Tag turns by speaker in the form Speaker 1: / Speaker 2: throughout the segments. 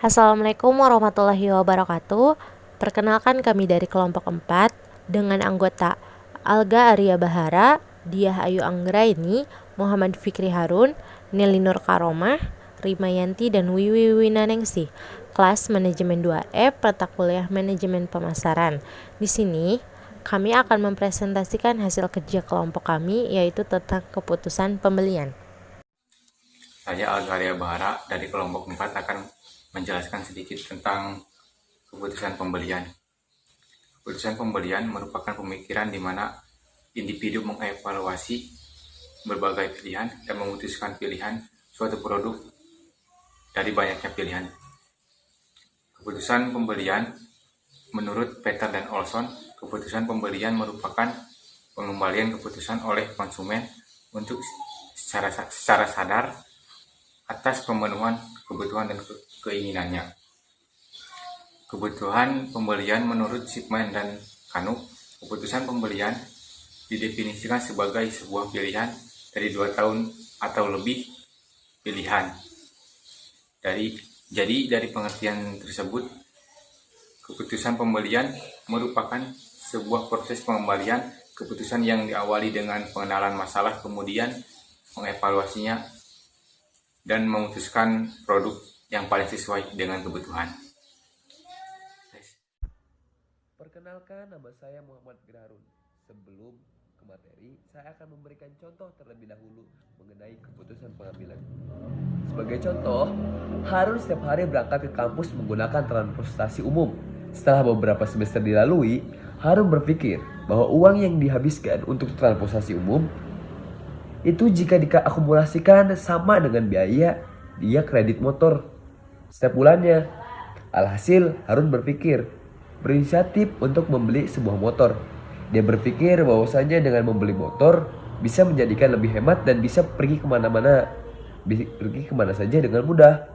Speaker 1: Assalamualaikum warahmatullahi wabarakatuh. Perkenalkan kami dari kelompok 4 dengan anggota Alga Arya Bahara, Diah Ayu Anggraini, Muhammad Fikri Harun, Nelly Nur Karomah, Rimayanti, dan Wiwi Winanengsi. Kelas Manajemen 2E, Mata Kuliah Manajemen Pemasaran. Di sini kami akan mempresentasikan hasil kerja kelompok kami, yaitu tentang keputusan pembelian.
Speaker 2: Saya Alga Arya Bahara dari kelompok 4 akan menjelaskan sedikit tentang keputusan pembelian. Keputusan pembelian merupakan pemikiran di mana individu mengevaluasi berbagai pilihan dan memutuskan pilihan suatu produk dari banyaknya pilihan. Keputusan pembelian menurut Peter dan Olson, keputusan pembelian merupakan pengembalian keputusan oleh konsumen untuk secara sadar atas pemenuhan kebutuhan dan keinginannya. Kebutuhan pembelian menurut Shipman dan Kanuk, keputusan pembelian didefinisikan sebagai sebuah pilihan dari 2 tahun atau lebih pilihan. Jadi dari pengertian tersebut, keputusan pembelian merupakan sebuah proses pengembalian keputusan yang diawali dengan pengenalan masalah, kemudian mengevaluasinya dan memutuskan produk yang paling sesuai dengan kebutuhan.
Speaker 3: Perkenalkan, nama saya Muhammad Fikri Harun. Sebelum ke materi, saya akan memberikan contoh terlebih dahulu mengenai keputusan pengambilan. Sebagai contoh, Harun setiap hari berangkat ke kampus menggunakan transportasi umum. Setelah beberapa semester dilalui, Harun berpikir bahwa uang yang dihabiskan untuk transportasi umum itu jika diakumulasikan sama dengan biaya dia kredit motor setiap bulannya. Alhasil Harun berinisiatif untuk membeli sebuah motor. Dia berpikir bahwasanya dengan membeli motor bisa menjadikan lebih hemat dan bisa pergi kemana saja dengan mudah.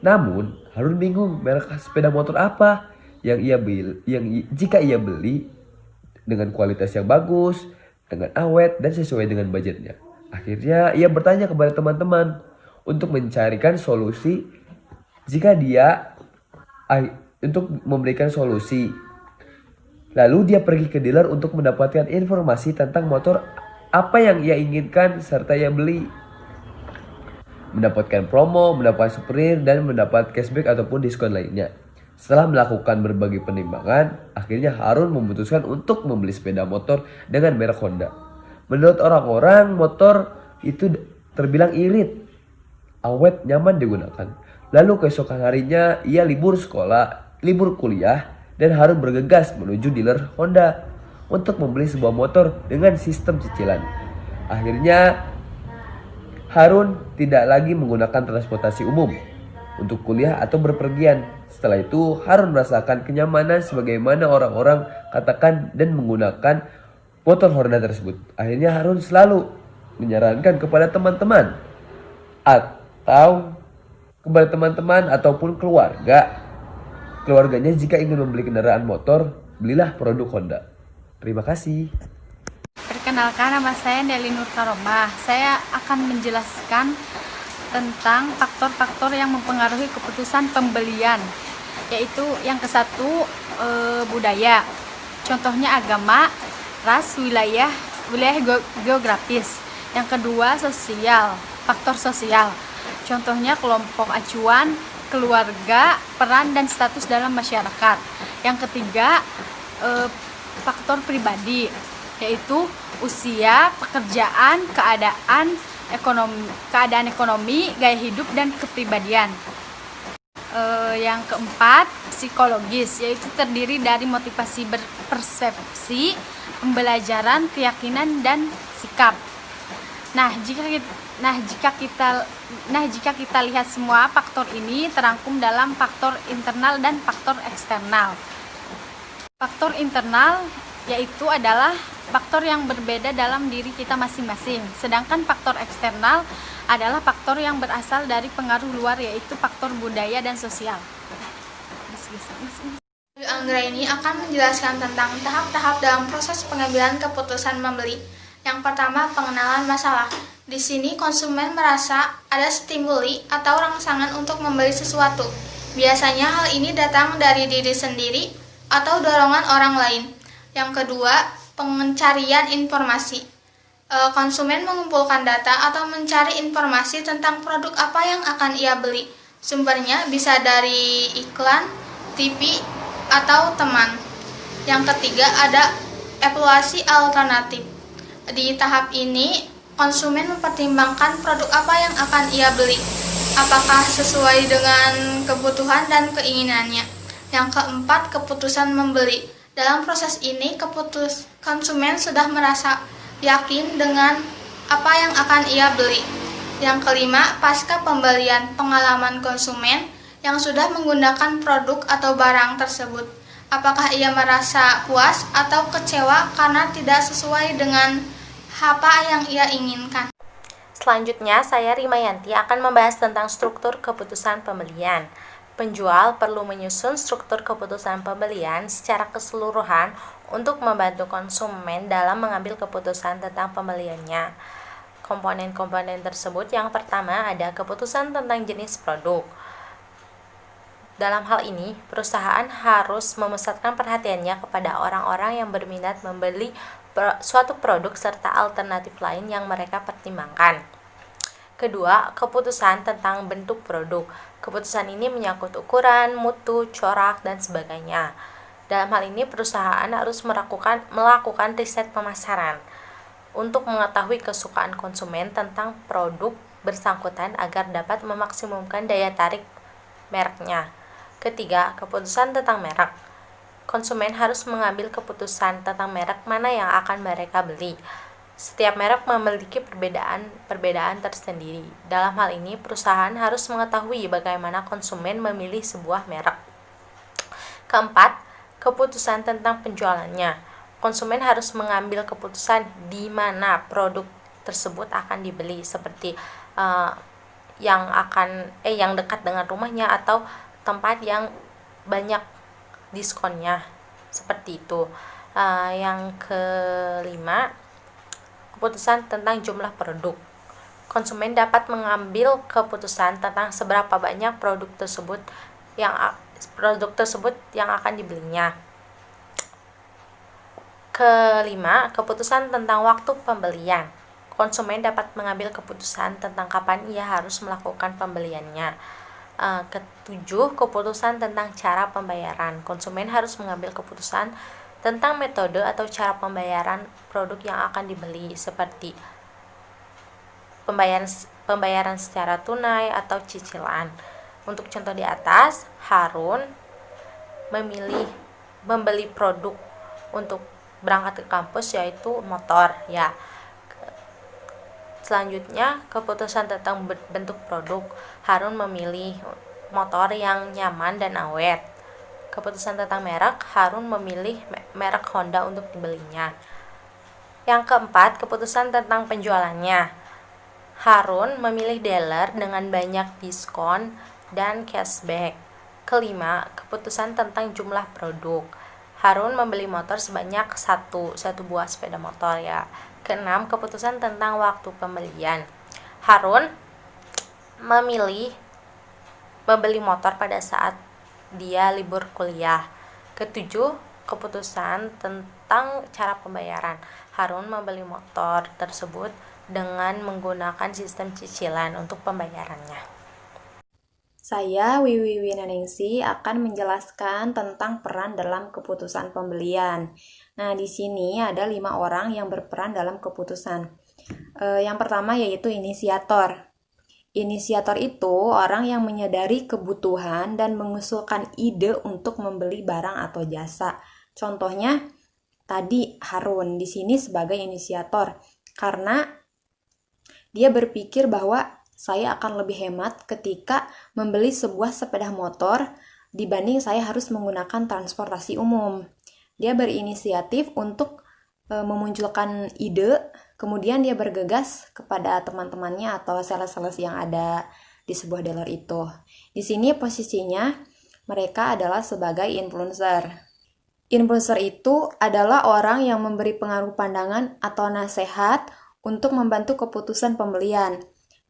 Speaker 3: Namun Harun bingung merek sepeda motor apa yang jika ia beli dengan kualitas yang bagus, dengan awet dan sesuai dengan budgetnya. Akhirnya ia bertanya kepada teman-teman untuk mencarikan solusi untuk memberikan solusi. Lalu dia pergi ke dealer untuk mendapatkan informasi tentang motor apa yang ia inginkan serta ia beli. Mendapatkan promo, mendapat souvenir, dan mendapat cashback ataupun diskon lainnya. Setelah melakukan berbagai penimbangan, akhirnya Harun memutuskan untuk membeli sepeda motor dengan merek Honda. Menurut orang-orang, motor itu terbilang irit, awet, nyaman digunakan. Lalu keesokan harinya ia libur kuliah, dan Harun bergegas menuju dealer Honda untuk membeli sebuah motor dengan sistem cicilan. Akhirnya Harun tidak lagi menggunakan transportasi umum untuk kuliah atau berpergian. Setelah itu Harun merasakan kenyamanan sebagaimana orang-orang katakan dan menggunakan motor Honda tersebut. Akhirnya Harun selalu menyarankan kepada teman-teman ataupun keluarganya jika ingin membeli kendaraan motor, belilah produk Honda. Terima kasih.
Speaker 4: Perkenalkan, nama saya Nelly Nur Karomah. Saya akan menjelaskan tentang faktor-faktor yang mempengaruhi keputusan pembelian, yaitu yang ke-1 budaya, contohnya agama, ras, wilayah geografis. Yang kedua sosial, faktor sosial, contohnya kelompok acuan, keluarga, peran dan status dalam masyarakat. Yang ketiga faktor pribadi, yaitu usia, pekerjaan, keadaan ekonomi, gaya hidup, dan kepribadian. Yang keempat, psikologis, yaitu terdiri dari motivasi berpersepsi, pembelajaran, keyakinan, dan sikap. Nah, jika kita lihat semua faktor ini terangkum dalam faktor internal dan faktor eksternal. Faktor internal yaitu adalah faktor yang berbeda dalam diri kita masing-masing. Sedangkan faktor eksternal adalah faktor yang berasal dari pengaruh luar, yaitu faktor budaya dan sosial.
Speaker 5: Anggraini akan menjelaskan tentang tahap-tahap dalam proses pengambilan keputusan membeli. Yang pertama, pengenalan masalah. Di sini konsumen merasa ada stimuli atau rangsangan untuk membeli sesuatu. Biasanya hal ini datang dari diri sendiri atau dorongan orang lain. Yang kedua, pencarian informasi. Konsumen mengumpulkan data atau mencari informasi tentang produk apa yang akan ia beli. Sumbernya bisa dari iklan, TV, atau teman. Yang ketiga ada evaluasi alternatif. Di tahap ini, konsumen mempertimbangkan produk apa yang akan ia beli. Apakah sesuai dengan kebutuhan dan keinginannya. Yang keempat, keputusan membeli. Dalam proses ini, konsumen sudah merasa yakin dengan apa yang akan ia beli. Yang kelima, pasca pembelian, pengalaman konsumen yang sudah menggunakan produk atau barang tersebut. Apakah ia merasa puas atau kecewa karena tidak sesuai dengan apa yang ia inginkan.
Speaker 1: Selanjutnya, saya Rimayanti akan membahas tentang struktur keputusan pembelian. Penjual perlu menyusun struktur keputusan pembelian secara keseluruhan untuk membantu konsumen dalam mengambil keputusan tentang pembeliannya. Komponen-komponen tersebut yang pertama ada keputusan tentang jenis produk. Dalam hal ini, perusahaan harus memusatkan perhatiannya kepada orang-orang yang berminat membeli suatu produk serta alternatif lain yang mereka pertimbangkan. Kedua, keputusan tentang bentuk produk. Keputusan ini menyangkut ukuran, mutu, corak, dan sebagainya. Dalam hal ini, perusahaan harus melakukan riset pemasaran untuk mengetahui kesukaan konsumen tentang produk bersangkutan agar dapat memaksimumkan daya tarik mereknya. Ketiga, keputusan tentang merek. Konsumen harus mengambil keputusan tentang merek mana yang akan mereka beli. Setiap merek memiliki perbedaan tersendiri. Dalam hal ini, perusahaan harus mengetahui bagaimana konsumen memilih sebuah merek. Keempat, keputusan tentang penjualannya. Konsumen harus mengambil keputusan di mana produk tersebut akan dibeli, seperti yang dekat dengan rumahnya atau tempat yang banyak diskonnya, seperti itu. Yang kelima, keputusan tentang jumlah produk. Konsumen dapat mengambil keputusan tentang seberapa banyak produk tersebut yang akan dibelinya. Kelima, keputusan tentang waktu pembelian. Konsumen dapat mengambil keputusan tentang kapan ia harus melakukan pembeliannya. Ketujuh, keputusan tentang cara pembayaran. Konsumen harus mengambil keputusan tentang metode atau cara pembayaran produk yang akan dibeli, seperti pembayaran secara tunai atau cicilan. Untuk contoh di atas, Harun membeli produk untuk berangkat ke kampus, yaitu motor, ya. Selanjutnya, keputusan tentang bentuk produk. Harun memilih motor yang nyaman dan awet. Keputusan tentang merek, Harun memilih merek Honda untuk dibelinya. Yang keempat, keputusan tentang penjualannya. Harun memilih dealer dengan banyak diskon dan cashback. Kelima, keputusan tentang jumlah produk. Harun membeli motor sebanyak satu buah sepeda motor, ya. Keenam, keputusan tentang waktu pembelian. Harun membeli motor pada saat dia libur kuliah. Ketujuh, keputusan tentang cara pembayaran. Harun membeli motor tersebut dengan menggunakan sistem cicilan untuk pembayarannya.
Speaker 6: Saya, Wiwi Winaningsi, akan menjelaskan tentang peran dalam keputusan pembelian. Nah, di sini ada 5 orang yang berperan dalam keputusan. Yang pertama yaitu inisiator. Inisiator itu orang yang menyadari kebutuhan dan mengusulkan ide untuk membeli barang atau jasa. Contohnya, tadi Harun di sini sebagai inisiator, karena dia berpikir bahwa saya akan lebih hemat ketika membeli sebuah sepeda motor dibanding saya harus menggunakan transportasi umum. Dia berinisiatif untuk memunculkan ide, kemudian dia bergegas kepada teman-temannya atau sales-sales yang ada di sebuah dealer itu. Di sini posisinya mereka adalah sebagai influencer. Influencer itu adalah orang yang memberi pengaruh pandangan atau nasihat untuk membantu keputusan pembelian.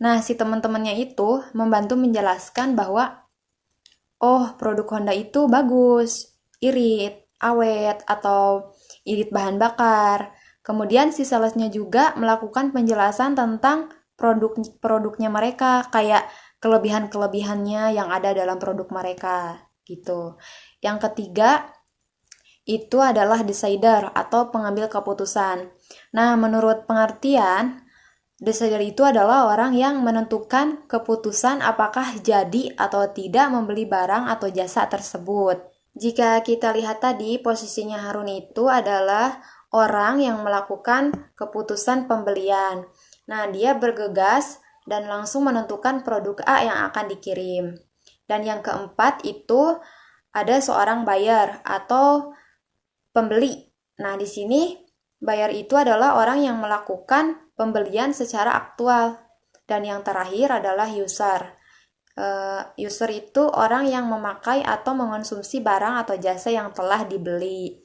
Speaker 6: Nah, si teman-temannya itu membantu menjelaskan bahwa oh produk Honda itu bagus, irit, awet, atau irit bahan bakar. Kemudian si salesnya juga melakukan penjelasan tentang produknya mereka, kayak kelebihan-kelebihannya yang ada dalam produk mereka, gitu. Yang ketiga, itu adalah decider atau pengambil keputusan. Nah, menurut pengertian, decider itu adalah orang yang menentukan keputusan apakah jadi atau tidak membeli barang atau jasa tersebut. Jika kita lihat tadi, posisinya Harun itu adalah orang yang melakukan keputusan pembelian. Nah, dia bergegas dan langsung menentukan produk A yang akan dikirim. Dan yang keempat itu ada seorang buyer atau pembeli. Nah, di sini buyer itu adalah orang yang melakukan pembelian secara aktual. Dan yang terakhir adalah user. User itu orang yang memakai atau mengonsumsi barang atau jasa yang telah dibeli.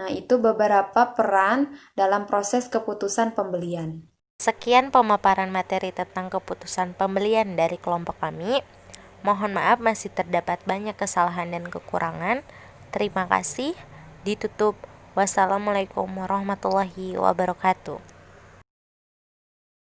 Speaker 6: Nah, itu beberapa peran dalam proses keputusan pembelian.
Speaker 1: Sekian pemaparan materi tentang keputusan pembelian dari kelompok kami. Mohon maaf masih terdapat banyak kesalahan dan kekurangan. Terima kasih. Ditutup. Wassalamualaikum warahmatullahi wabarakatuh.